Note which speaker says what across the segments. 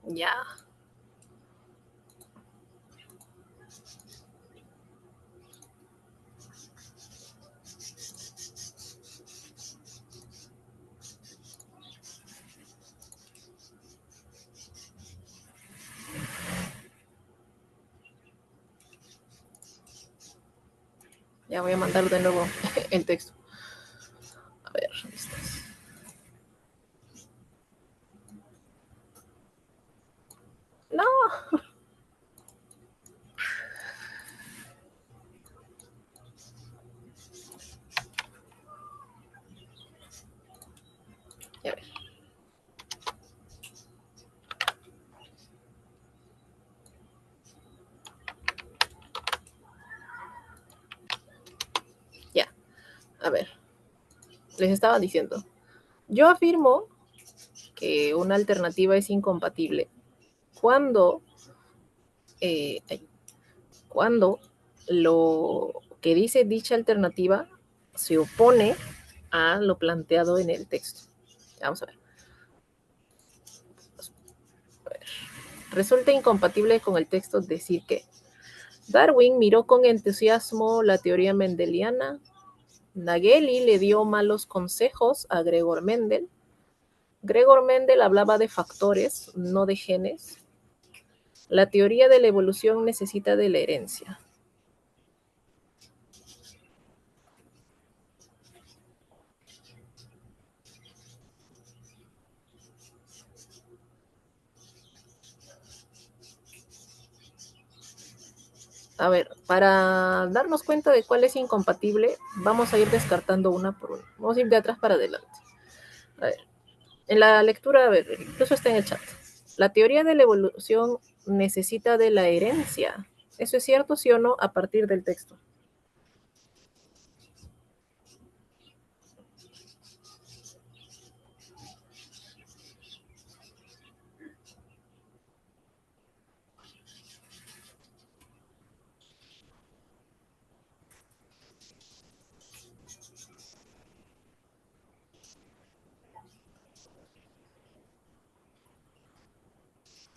Speaker 1: Ya. Ya voy a mandar de nuevo el texto. A ver, ¿dónde estás? No. Ya ver. Ya. A ver. Les estaba diciendo. Yo afirmo que una alternativa es incompatible cuando, eh, cuando lo que dice dicha alternativa se opone a lo planteado en el texto. Vamos a ver. Resulta incompatible con el texto decir que Darwin miró con entusiasmo la teoría mendeliana. Nageli le dio malos consejos a Gregor Mendel. Gregor Mendel hablaba de factores, no de genes. La teoría de la evolución necesita de la herencia. A ver, para darnos cuenta de cuál es incompatible, vamos a ir descartando una por una. Vamos a ir de atrás para adelante. A ver, en la lectura, a ver, incluso está en el chat. La teoría de la evolución necesita de la herencia. ¿Eso es cierto, sí o no, a partir del texto?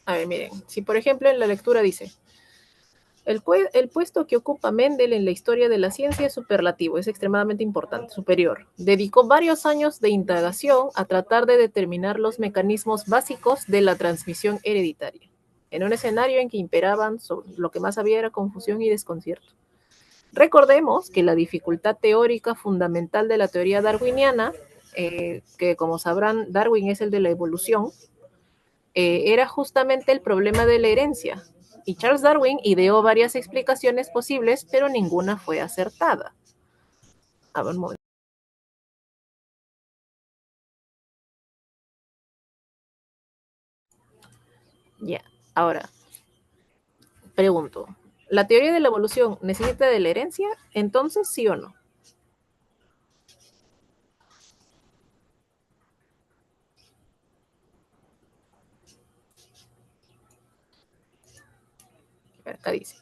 Speaker 1: A ver, miren, si por ejemplo en la lectura dice, el puesto que ocupa Mendel en la historia de la ciencia es superlativo, es extremadamente importante, superior. Dedicó varios años de indagación a tratar de determinar los mecanismos básicos de la transmisión hereditaria, en un escenario en que imperaban lo que más había era confusión y desconcierto. Recordemos que la dificultad teórica fundamental de la teoría darwiniana, que como sabrán Darwin es el de la evolución, era justamente el problema de la herencia. Y Charles Darwin ideó varias explicaciones posibles, pero ninguna fue acertada. A ver, un momento. Ya, ahora, pregunto. ¿La teoría de la evolución necesita de la herencia? Entonces, ¿sí o no? Acá dice.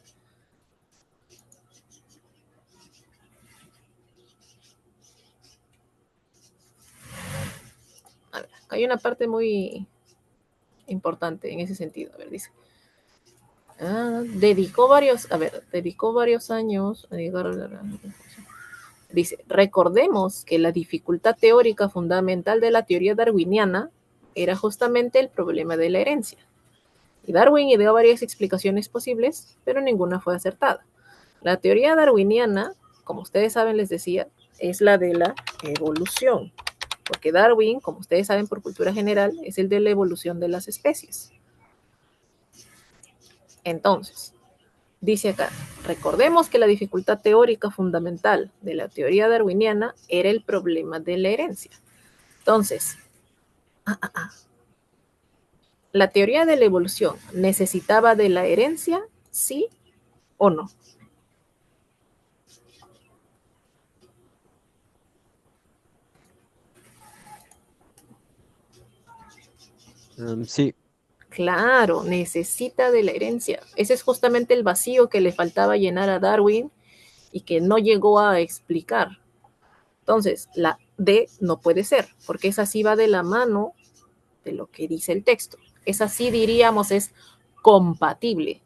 Speaker 1: A ver, hay una parte muy importante en ese sentido. A ver, dice. Dedicó varios años a llegar a la... Dice, recordemos que la dificultad teórica fundamental de la teoría darwiniana era justamente el problema de la herencia. Y Darwin ideó varias explicaciones posibles, pero ninguna fue acertada. La teoría darwiniana, como ustedes saben, les decía, es la de la evolución, porque Darwin, como ustedes saben por cultura general, es el de la evolución de las especies. Entonces, dice acá, recordemos que la dificultad teórica fundamental de la teoría darwiniana era el problema de la herencia. Entonces, ¿la teoría de la evolución necesitaba de la herencia? ¿Sí o no?
Speaker 2: Sí.
Speaker 1: Claro, necesita de la herencia. Ese es justamente el vacío que le faltaba llenar a Darwin y que no llegó a explicar. Entonces, la D no puede ser, porque esa sí va de la mano de lo que dice el texto. Esa sí diríamos es compatible.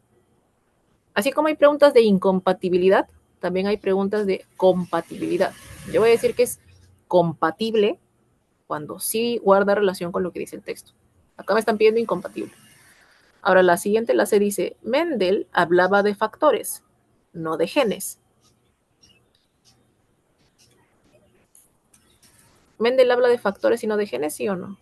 Speaker 1: Así como hay preguntas de incompatibilidad, también hay preguntas de compatibilidad. Yo voy a decir que es compatible cuando sí guarda relación con lo que dice el texto. Acá me están pidiendo incompatible. Ahora la siguiente, la C dice, Mendel hablaba de factores, no de genes. ¿Mendel habla de factores y no de genes, sí o no?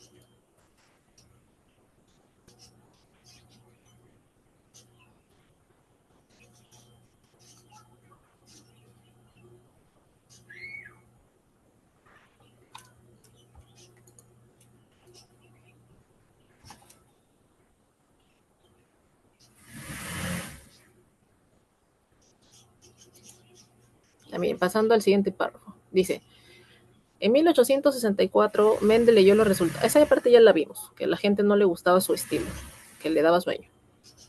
Speaker 1: También pasando al siguiente párrafo. Dice, en 1864 Mendel leyó los resultados. Esa parte ya la vimos, que a la gente no le gustaba su estilo, que le daba sueño.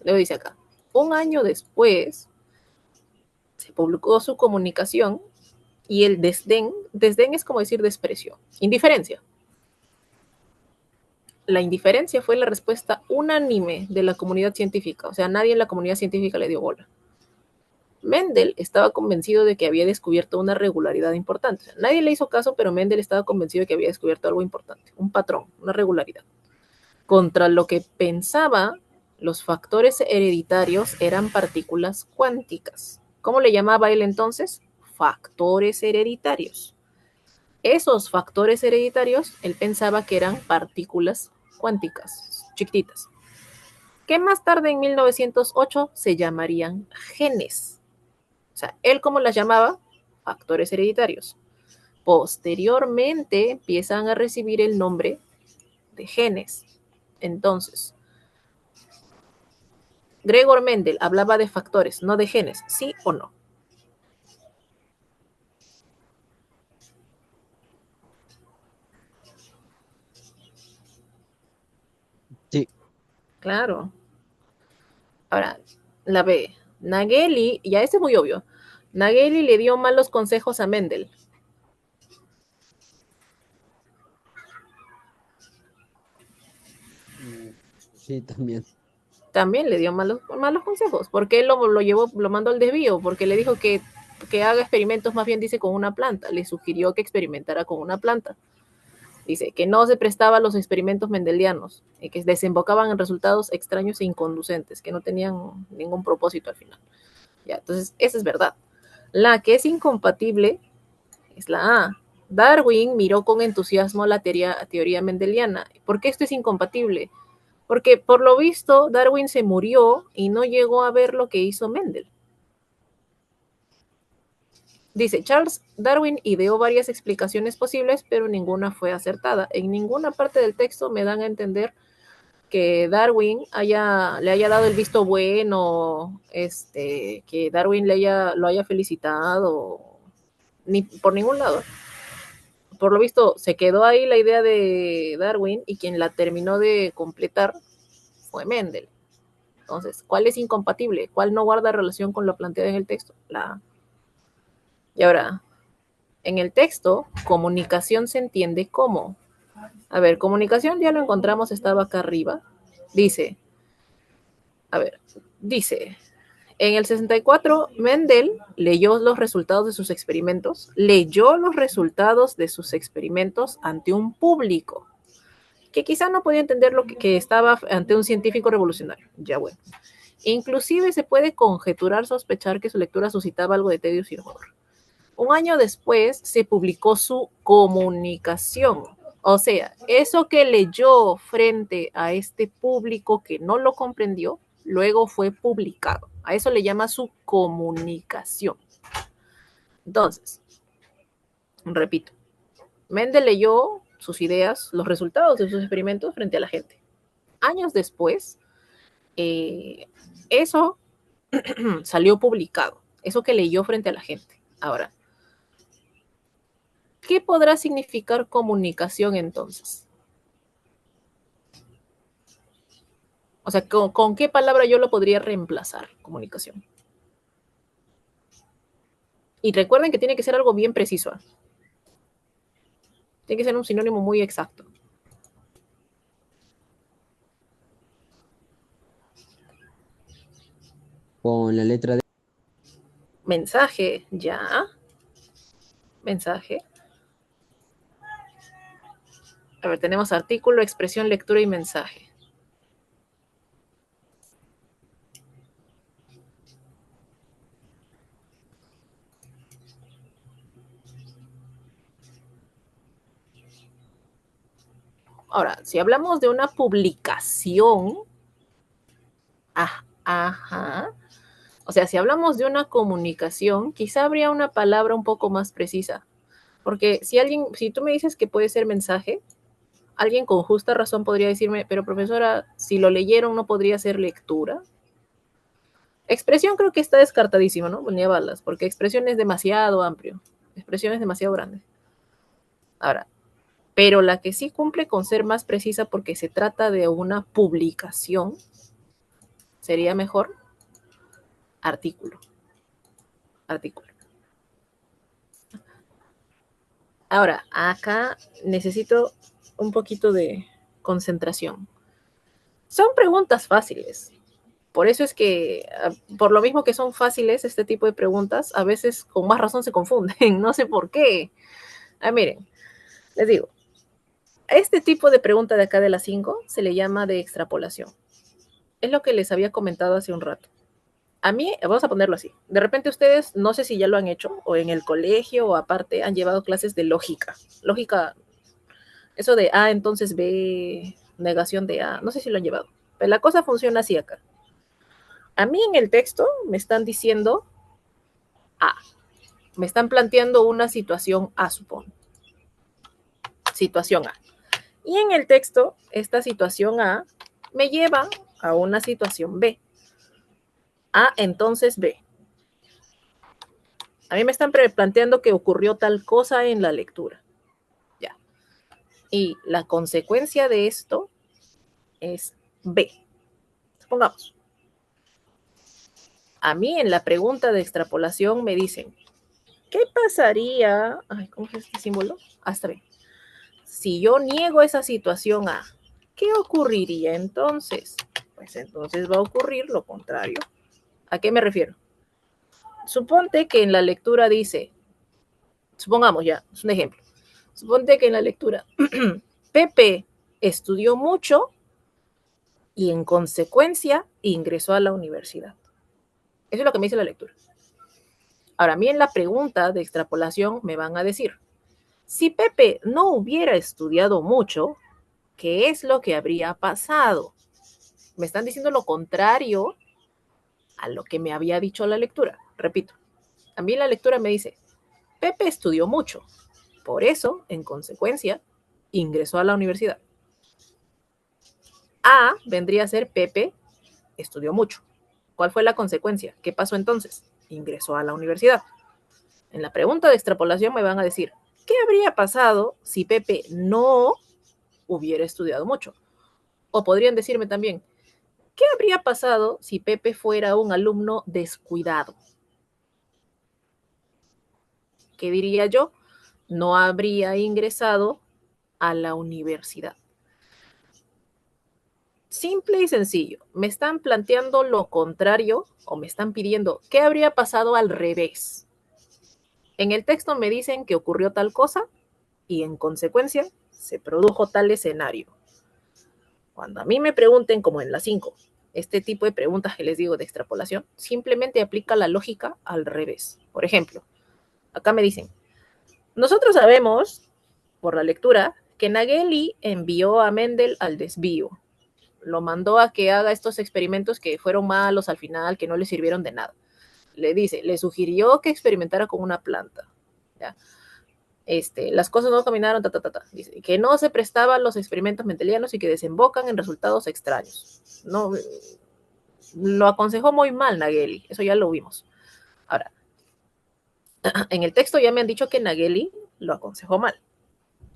Speaker 1: Luego dice acá, un año después se publicó su comunicación y el desdén es como decir desprecio, indiferencia. La indiferencia fue la respuesta unánime de la comunidad científica, o sea, nadie en la comunidad científica le dio bola. Mendel estaba convencido de que había descubierto una regularidad importante. O sea, nadie le hizo caso, pero Mendel estaba convencido de que había descubierto algo importante, un patrón, una regularidad. Contra lo que pensaba, los factores hereditarios eran partículas cuánticas. ¿Cómo le llamaba él entonces? Factores hereditarios. Esos factores hereditarios, él pensaba que eran partículas cuánticas, chiquititas, que más tarde en 1908 se llamarían genes. O sea, él como las llamaba, factores hereditarios. Posteriormente empiezan a recibir el nombre de genes. Entonces, Gregor Mendel hablaba de factores, no de genes, ¿sí o no?
Speaker 2: Sí.
Speaker 1: Claro. Ahora, la B. Nageli, ya este es muy obvio. Nageli le dio malos consejos a Mendel.
Speaker 2: Mm, sí, también.
Speaker 1: También le dio malos consejos, porque él lo llevó, lo mandó al desvío, porque le dijo que haga experimentos, más bien dice, con una planta. Le sugirió que experimentara con una planta. Dice que no se prestaba a los experimentos mendelianos, y que desembocaban en resultados extraños e inconducentes, que no tenían ningún propósito al final. Ya, entonces, esa es verdad. La que es incompatible es la A. Darwin miró con entusiasmo la teoría mendeliana. ¿Por qué esto es incompatible? Porque por lo visto Darwin se murió y no llegó a ver lo que hizo Mendel. Dice, Charles Darwin ideó varias explicaciones posibles, pero ninguna fue acertada. En ninguna parte del texto me dan a entender que Darwin le haya dado el visto bueno, que Darwin lo haya felicitado, ni por ningún lado. Por lo visto, se quedó ahí la idea de Darwin y quien la terminó de completar fue Mendel. Entonces, ¿cuál es incompatible? ¿Cuál no guarda relación con lo planteado en el texto? La A. Y ahora, en el texto, comunicación se entiende como. A ver, comunicación ya lo encontramos, estaba acá arriba. Dice, a ver, dice, en el 64, Mendel leyó los resultados de sus experimentos ante un público que quizá no podía entender que estaba ante un científico revolucionario. Ya bueno. Inclusive se puede conjeturar, sospechar que su lectura suscitaba algo de tedio y horror. Un año después se publicó su comunicación. O sea, eso que leyó frente a este público que no lo comprendió, luego fue publicado. A eso le llama su comunicación. Entonces, repito, Mendel leyó sus ideas, los resultados de sus experimentos frente a la gente. Años después, eso salió publicado, eso que leyó frente a la gente. Ahora, ¿qué podrá significar comunicación entonces? O sea, ¿con qué palabra yo lo podría reemplazar? Comunicación. Y recuerden que tiene que ser algo bien preciso. Tiene que ser un sinónimo muy exacto.
Speaker 2: Con la letra D.
Speaker 1: Mensaje, ya. Mensaje. A ver, tenemos artículo, expresión, lectura y mensaje. Ahora, si hablamos de una publicación, ajá, o sea, si hablamos de una comunicación, quizá habría una palabra un poco más precisa. Porque si tú me dices que puede ser mensaje, alguien con justa razón podría decirme, pero profesora, si lo leyeron no podría ser lectura. Expresión creo que está descartadísimo, ¿no? Ni a balas, porque expresión es demasiado amplio. Expresión es demasiado grande. Ahora, pero la que sí cumple con ser más precisa porque se trata de una publicación, sería mejor artículo. Artículo. Ahora, acá necesito un poquito de concentración. Son preguntas fáciles. Por eso es que, por lo mismo que son fáciles este tipo de preguntas, a veces con más razón se confunden. No sé por qué. Miren, les digo, a este tipo de pregunta de acá de las 5 se le llama de extrapolación. Es lo que les había comentado hace un rato. A mí, vamos a ponerlo así, de repente ustedes, no sé si ya lo han hecho, o en el colegio, o aparte, han llevado clases de lógica. Lógica, eso de A, entonces B, negación de A, no sé si lo han llevado. Pero la cosa funciona así acá. A mí en el texto me están diciendo A. Me están planteando una situación A, supongo. Situación A. Y en el texto, esta situación A me lleva a una situación B. A, entonces B. A mí me están planteando que ocurrió tal cosa en la lectura. Ya. Y la consecuencia de esto es B. Supongamos. A mí en la pregunta de extrapolación me dicen, ¿qué pasaría? Ay, ¿cómo es este símbolo? Hasta B. Si yo niego esa situación A, ¿qué ocurriría entonces? Pues entonces va a ocurrir lo contrario. ¿A qué me refiero? Suponte que en la lectura dice, supongamos ya, es un ejemplo. Suponte que en la lectura, Pepe estudió mucho y en consecuencia ingresó a la universidad. Eso es lo que me dice la lectura. Ahora, a mí en la pregunta de extrapolación me van a decir, si Pepe no hubiera estudiado mucho, ¿qué es lo que habría pasado? Me están diciendo lo contrario a lo que me había dicho la lectura. Repito, a mí la lectura me dice, Pepe estudió mucho, por eso, en consecuencia, ingresó a la universidad. A vendría a ser Pepe estudió mucho. ¿Cuál fue la consecuencia? ¿Qué pasó entonces? Ingresó a la universidad. En la pregunta de extrapolación me van a decir, ¿qué habría pasado si Pepe no hubiera estudiado mucho? O podrían decirme también, ¿qué habría pasado si Pepe fuera un alumno descuidado? ¿Qué diría yo? No habría ingresado a la universidad. Simple y sencillo. Me están planteando lo contrario o me están pidiendo qué habría pasado al revés. En el texto me dicen que ocurrió tal cosa y en consecuencia se produjo tal escenario. Cuando a mí me pregunten, como en la 5, este tipo de preguntas que les digo de extrapolación, simplemente aplica la lógica al revés. Por ejemplo, acá me dicen, nosotros sabemos, por la lectura, que Nageli envió a Mendel al desvío. Lo mandó a que haga estos experimentos que fueron malos al final, que no le sirvieron de nada. Le dice, le sugirió que experimentara con una planta. ¿Ya? Las cosas no caminaron, Dice, que no se prestaban los experimentos mendelianos y que desembocan en resultados extraños. No, lo aconsejó muy mal Nageli, eso ya lo vimos. Ahora, en el texto ya me han dicho que Nageli lo aconsejó mal.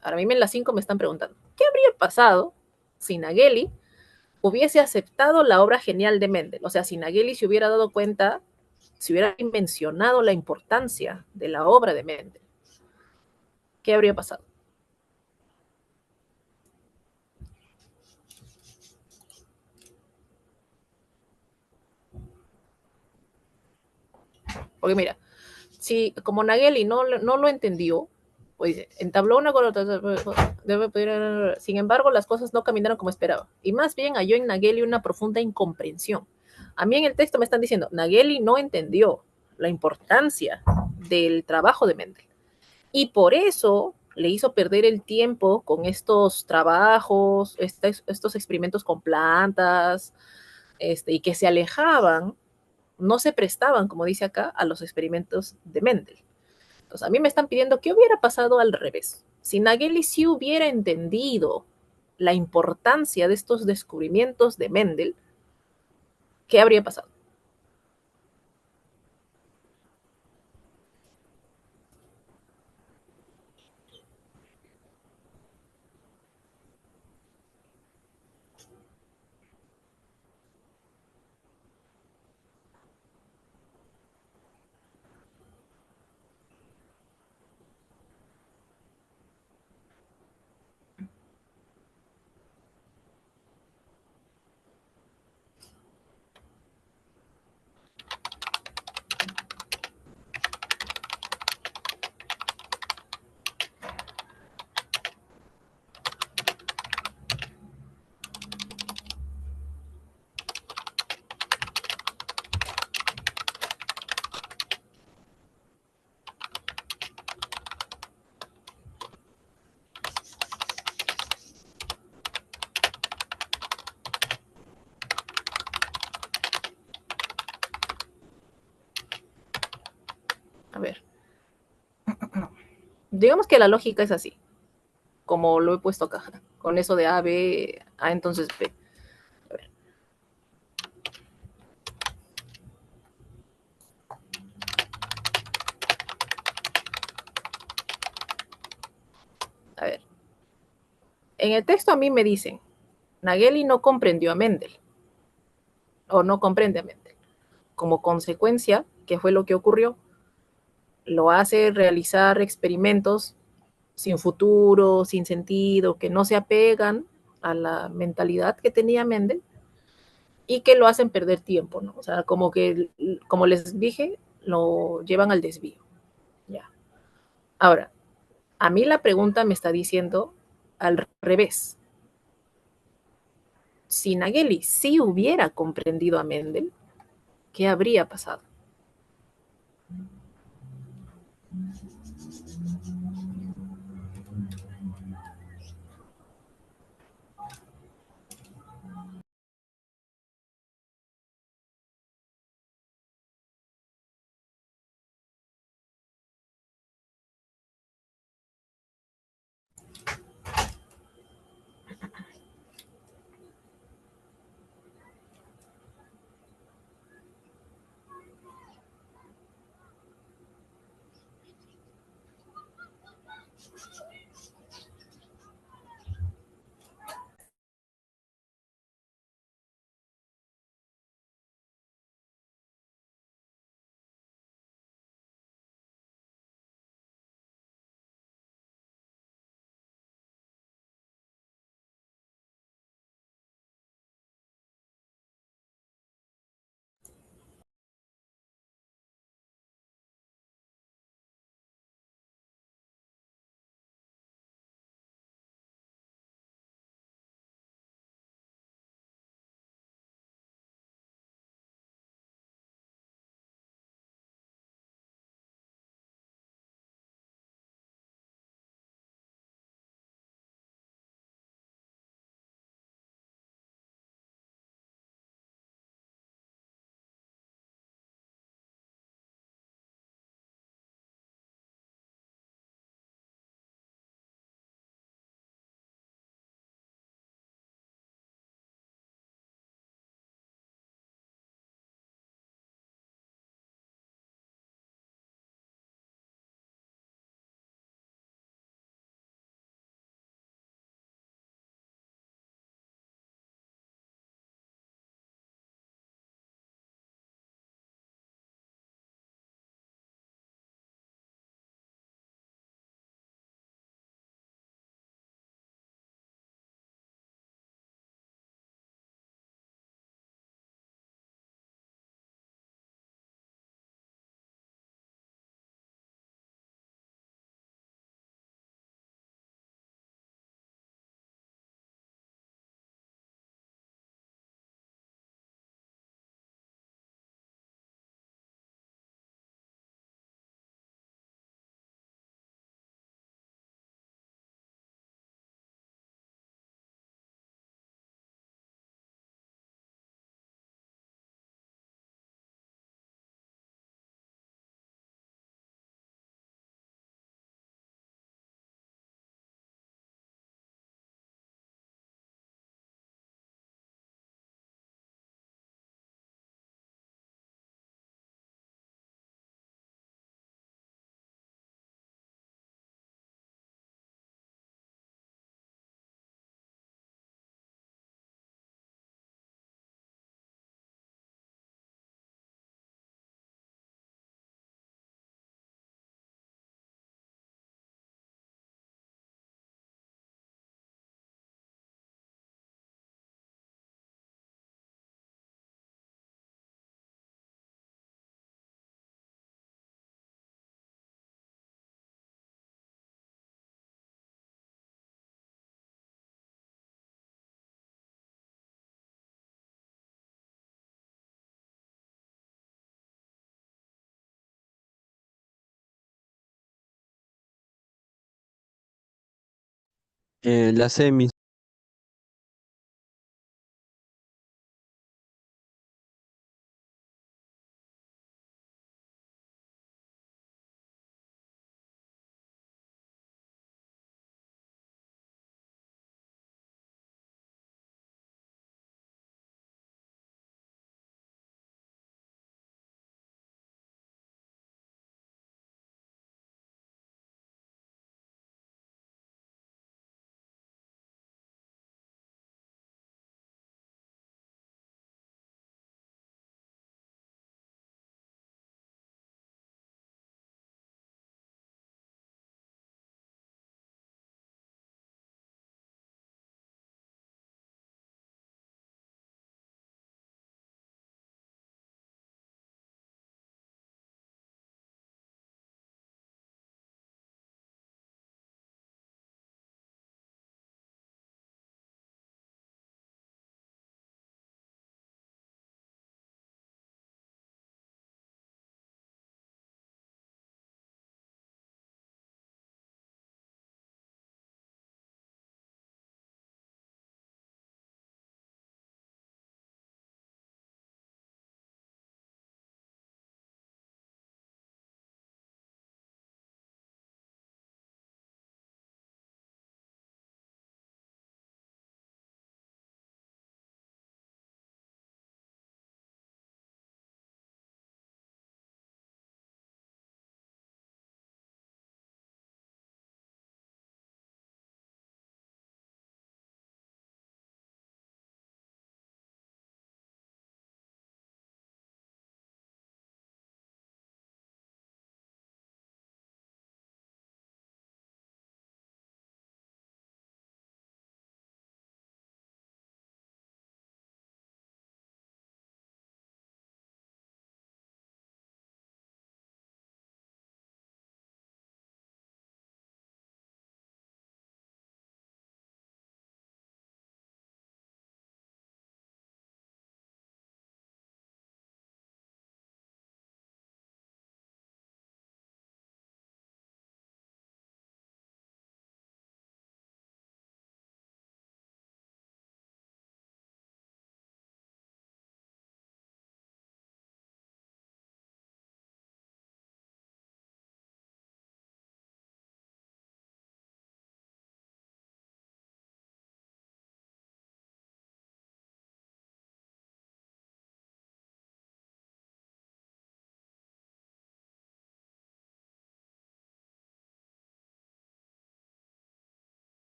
Speaker 1: Ahora a mí en las 5 me están preguntando, ¿qué habría pasado si Nageli hubiese aceptado la obra genial de Mendel? O sea, si Nageli se hubiera dado cuenta, si hubiera mencionado la importancia de la obra de Mendel, ¿qué habría pasado? Porque mira, si como Nageli no lo entendió, pues dice, entabló una sin embargo, las cosas no caminaron como esperaba, y más bien halló en Nageli una profunda incomprensión. A mí en el texto me están diciendo, Nageli no entendió la importancia del trabajo de Mendel, y por eso le hizo perder el tiempo con estos trabajos, estos experimentos con plantas, y que se alejaban, no se prestaban, como dice acá, a los experimentos de Mendel. Entonces, a mí me están pidiendo qué hubiera pasado al revés. Si Nageli sí hubiera entendido la importancia de estos descubrimientos de Mendel, ¿qué habría pasado? A ver, digamos que la lógica es así, como lo he puesto acá, con eso de A, B, A, entonces B. A ver, a ver. En el texto a mí me dicen, Nageli no comprendió a Mendel, o no comprende a Mendel. Como consecuencia, ¿qué fue lo que ocurrió? Lo hace realizar experimentos sin futuro, sin sentido, que no se apegan a la mentalidad que tenía Mendel y que lo hacen perder tiempo, ¿no? O sea, como que, como les dije, lo llevan al desvío. Ya. Ahora, a mí la pregunta me está diciendo al revés. Si Nageli sí hubiera comprendido a Mendel, ¿qué habría pasado?
Speaker 2: La semis.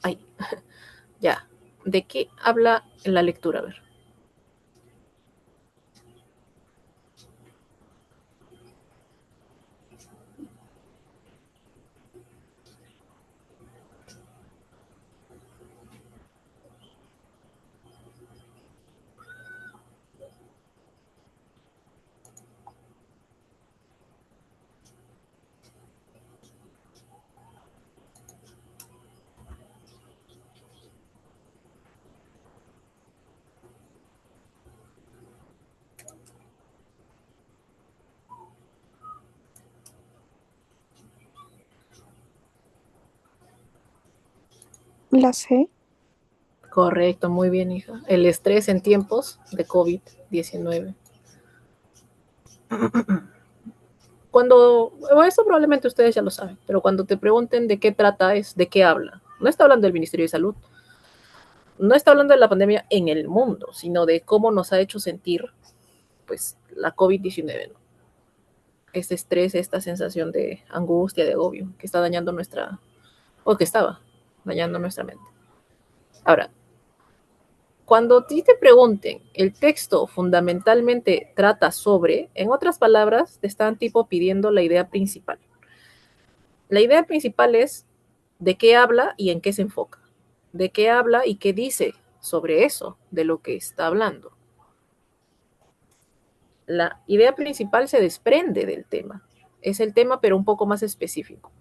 Speaker 1: Ay, ya. ¿De qué habla la lectura? A ver.
Speaker 3: La C.
Speaker 1: Correcto, muy bien, hija. El estrés en tiempos de COVID-19. Cuando, bueno, eso probablemente ustedes ya lo saben, pero cuando te pregunten de qué trata es de qué habla. No está hablando del Ministerio de Salud, no está hablando de la pandemia en el mundo, sino de cómo nos ha hecho sentir pues la COVID-19, ¿no? Este estrés, esta sensación de angustia, de agobio, que está dañando nuestra, o que estaba dañando nuestra mente. Ahora, cuando a ti te pregunten, el texto fundamentalmente trata sobre, en otras palabras, te están tipo pidiendo la idea principal. La idea principal es de qué habla y en qué se enfoca. De qué habla y qué dice sobre eso, de lo que está hablando. La idea principal se desprende del tema. Es el tema, pero un poco más específico.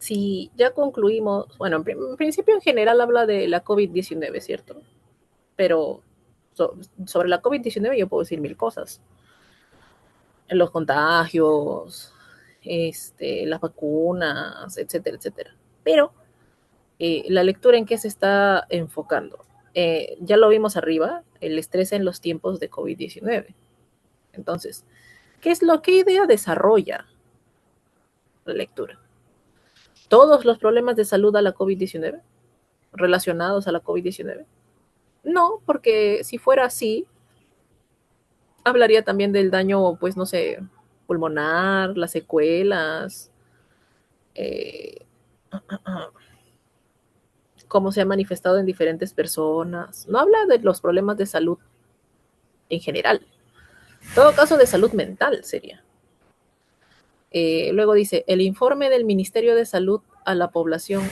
Speaker 1: Si ya concluimos, bueno, en principio en general habla de la COVID-19, ¿cierto? Pero so, sobre la COVID-19 yo puedo decir mil cosas. Los contagios, las vacunas, etcétera, etcétera. Pero la lectura en qué se está enfocando. Ya lo vimos arriba, el estrés en los tiempos de COVID-19. Entonces, ¿qué idea desarrolla la lectura? ¿Todos los problemas de salud a la COVID-19 relacionados a la COVID-19? No, porque si fuera así, hablaría también del daño, pues no sé, pulmonar, las secuelas, eh, cómo se ha manifestado en diferentes personas. No habla de los problemas de salud en general. En todo caso, de salud mental sería. Luego dice, el informe del Ministerio de Salud a la población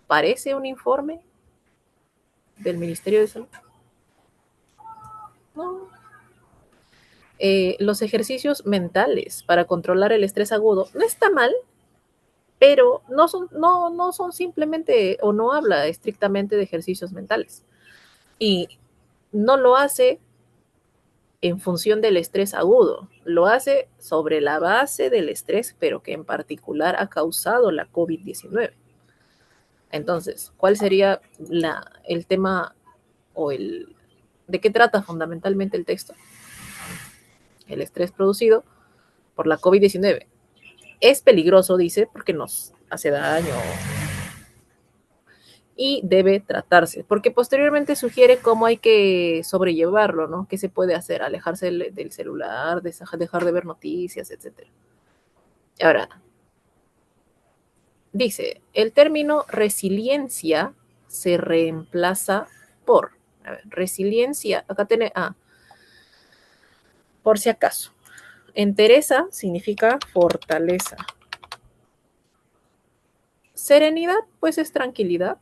Speaker 1: parece un informe del Ministerio de Salud. No. Los ejercicios mentales para controlar el estrés agudo no está mal, pero no son simplemente o no habla estrictamente de ejercicios mentales. Y no lo hace en función del estrés agudo, lo hace sobre la base del estrés, pero que en particular ha causado la COVID-19. Entonces, ¿cuál sería el tema o de qué trata fundamentalmente el texto? El estrés producido por la COVID-19. Es peligroso, dice, porque nos hace daño y debe tratarse, porque posteriormente sugiere cómo hay que sobrellevarlo, ¿no? ¿Qué se puede hacer? Alejarse del celular, dejar de ver noticias, etcétera. Ahora, dice, el término resiliencia se reemplaza por, a ver, resiliencia, acá tiene, por si acaso, entereza significa fortaleza. Serenidad, pues es tranquilidad.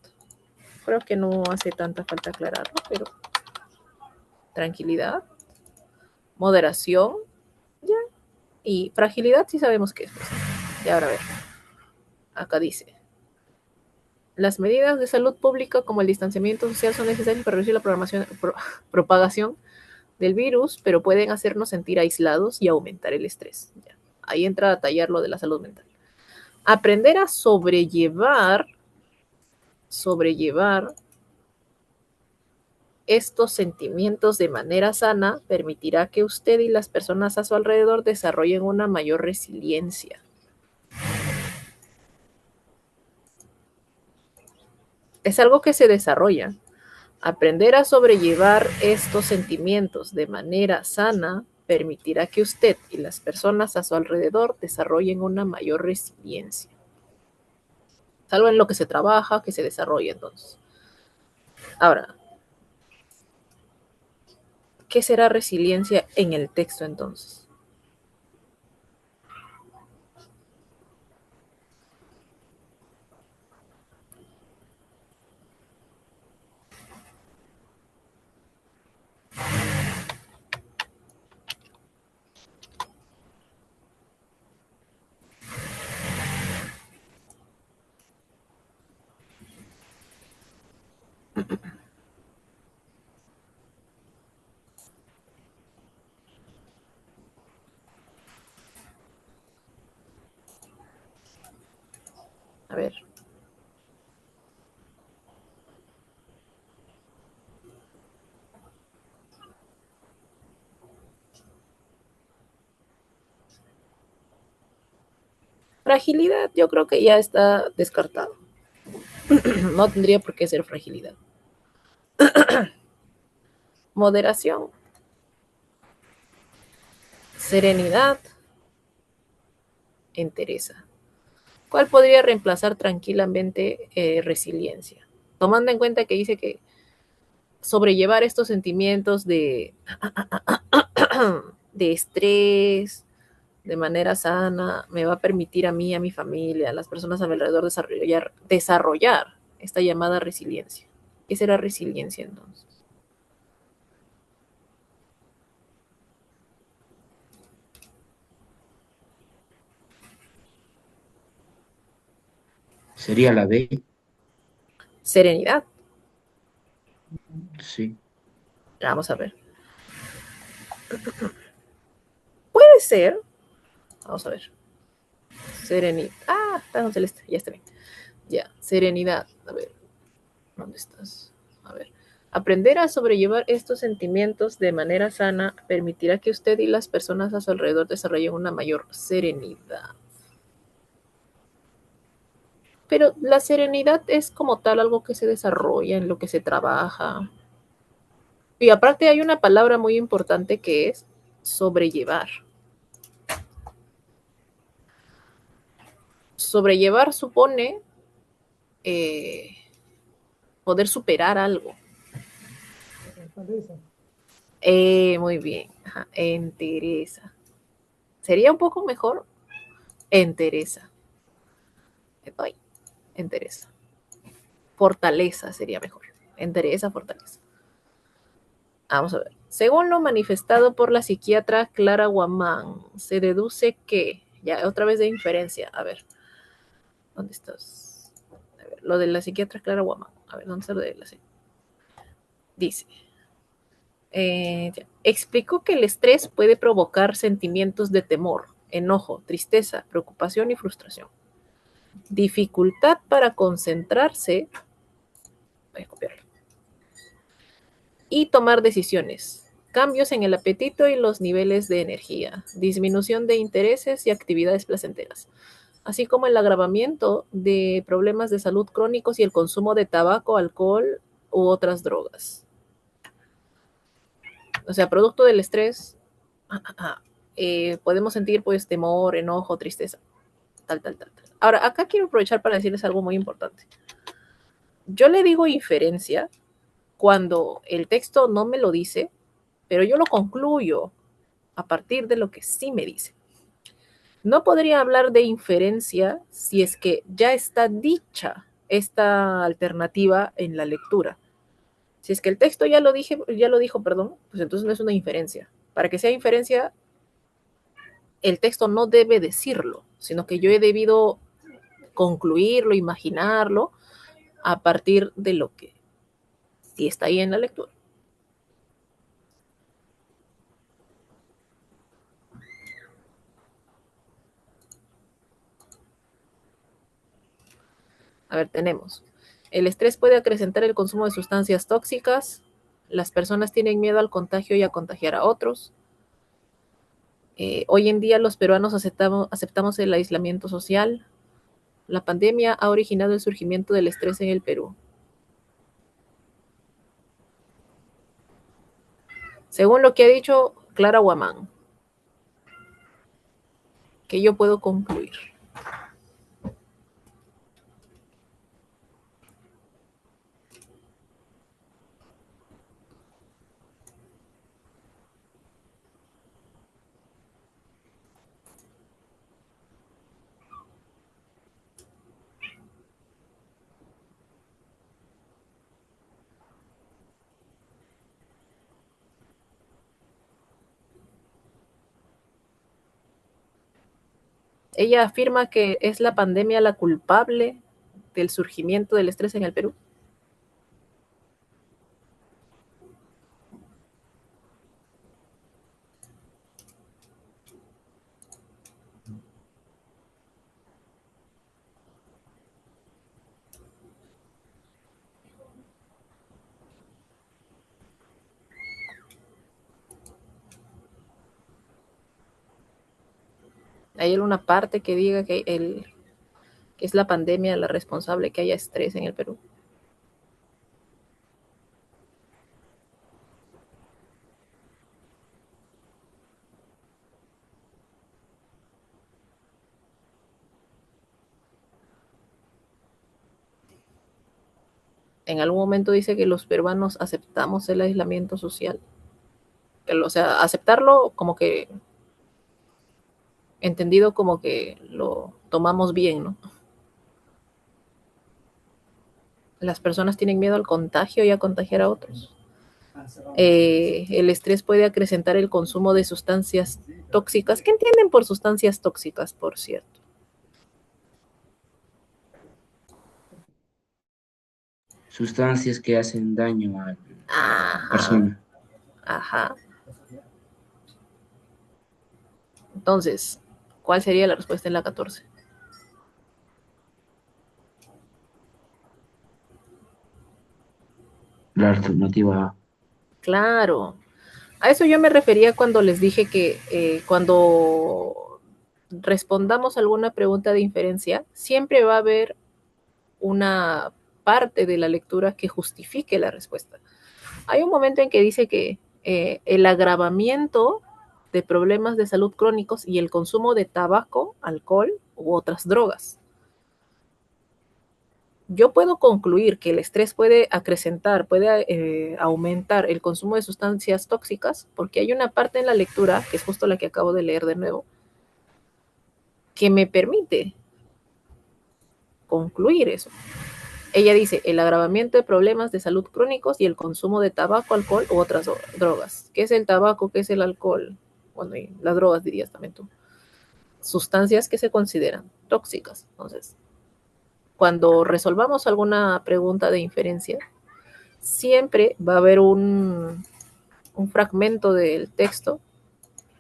Speaker 1: Creo que no hace tanta falta aclararlo, pero tranquilidad, moderación, ya. Y fragilidad sí sabemos qué es. Pues. Y ahora a ver, acá dice, las medidas de salud pública como el distanciamiento social son necesarias para reducir la propagación del virus, pero pueden hacernos sentir aislados y aumentar el estrés. Ya. Ahí entra a tallar lo de la salud mental. Aprender a sobrellevar estos sentimientos de manera sana permitirá que usted y las personas a su alrededor desarrollen una mayor resiliencia. Es algo que se desarrolla. Aprender a sobrellevar estos sentimientos de manera sana permitirá que usted y las personas a su alrededor desarrollen una mayor resiliencia. Es algo en lo que se trabaja, que se desarrolla entonces. Ahora, ¿qué será resiliencia en el texto entonces? A ver. Fragilidad, yo creo que ya está descartado. No tendría por qué ser fragilidad. Moderación, serenidad, entereza. ¿Cuál podría reemplazar tranquilamente resiliencia? Tomando en cuenta que dice que sobrellevar estos sentimientos de estrés de manera sana me va a permitir a mí, a mi familia, a las personas a mi alrededor desarrollar esta llamada resiliencia. ¿Qué será resiliencia entonces?
Speaker 4: Sería la B,
Speaker 1: Serenidad.
Speaker 4: sí.
Speaker 1: Vamos a ver. Puede ser. Vamos a ver. Serenidad. Ah, está en celeste. Ya está bien. Ya. Serenidad. A ver. ¿Dónde estás? A ver. Aprender a sobrellevar estos sentimientos de manera sana permitirá que usted y las personas a su alrededor desarrollen una mayor serenidad. Pero la serenidad es como tal algo que se desarrolla, en lo que se trabaja. Y aparte hay una palabra muy importante que es sobrellevar. Sobrellevar supone poder superar algo. Muy bien. Ajá, entereza. Sería un poco mejor entereza. Ay, entereza. Fortaleza sería mejor. Entereza, fortaleza. Vamos a ver. Según lo manifestado por la psiquiatra Clara Guamán, se deduce que, ya otra vez de inferencia, a ver, ¿dónde estás? A ver, lo de la psiquiatra Clara Guamán. A ver, ¿dónde está lo de la psiquiatra? Dice, explicó que el estrés puede provocar sentimientos de temor, enojo, tristeza, preocupación y frustración. Dificultad para concentrarse, voy a copiarlo, y tomar decisiones. Cambios en el apetito y los niveles de energía. Disminución de intereses y actividades placenteras. Así como el agravamiento de problemas de salud crónicos y el consumo de tabaco, alcohol u otras drogas. O sea, producto del estrés, podemos sentir pues temor, enojo, tristeza, tal. Ahora, acá quiero aprovechar para decirles algo muy importante. Yo le digo inferencia cuando el texto no me lo dice, pero yo lo concluyo a partir de lo que sí me dice. No podría hablar de inferencia si es que ya está dicha esta alternativa en la lectura. Si es que el texto ya lo dijo, perdón, pues entonces no es una inferencia. Para que sea inferencia, el texto no debe decirlo, sino que yo he debido concluirlo, imaginarlo a partir de lo que sí está ahí en la lectura. A ver, tenemos. El estrés puede acrecentar el consumo de sustancias tóxicas. Las personas tienen miedo al contagio y a contagiar a otros. Hoy en día los peruanos aceptamos el aislamiento social. La pandemia ha originado el surgimiento del estrés en el Perú. Según lo que ha dicho Clara Guamán, que yo puedo concluir. Ella afirma que es la pandemia la culpable del surgimiento del estrés en el Perú. ¿Hay alguna parte que diga que que es la pandemia la responsable que haya estrés en el Perú? En algún momento dice que los peruanos aceptamos el aislamiento social. O sea, aceptarlo como que entendido como que lo tomamos bien, ¿no? Las personas tienen miedo al contagio y a contagiar a otros. El estrés puede acrecentar el consumo de sustancias tóxicas. ¿Qué entienden por sustancias tóxicas, por cierto?
Speaker 4: Sustancias que hacen daño a la
Speaker 1: Ajá,
Speaker 4: persona.
Speaker 1: ajá. Entonces, ¿cuál sería la respuesta en la 14?
Speaker 4: La alternativa A.
Speaker 1: Claro. A eso yo me refería cuando les dije que cuando respondamos alguna pregunta de inferencia, siempre va a haber una parte de la lectura que justifique la respuesta. Hay un momento en que dice que el agravamiento de problemas de salud crónicos y el consumo de tabaco, alcohol u otras drogas. Yo puedo concluir que el estrés puede acrecentar, puede aumentar el consumo de sustancias tóxicas, porque hay una parte en la lectura, que es justo la que acabo de leer de nuevo, que me permite concluir eso. Ella dice, el agravamiento de problemas de salud crónicos y el consumo de tabaco, alcohol u otras drogas. ¿Qué es el tabaco? ¿Qué es el alcohol? Bueno, y las drogas dirías también tú. Sustancias que se consideran tóxicas. Entonces, cuando resolvamos alguna pregunta de inferencia, siempre va a haber un fragmento del texto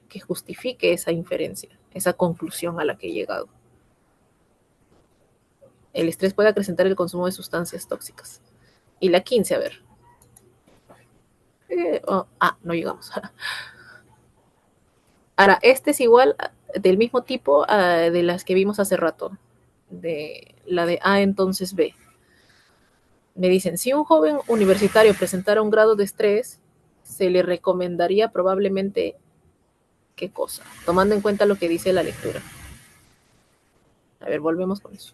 Speaker 1: que justifique esa inferencia, esa conclusión a la que he llegado. El estrés puede acrecentar el consumo de sustancias tóxicas. Y la 15, a ver. No llegamos. Ahora, este es igual del mismo tipo de las que vimos hace rato, de la de A entonces B. Me dicen, si un joven universitario presentara un grado de estrés, se le recomendaría probablemente qué cosa, tomando en cuenta lo que dice la lectura. A ver, volvemos con eso.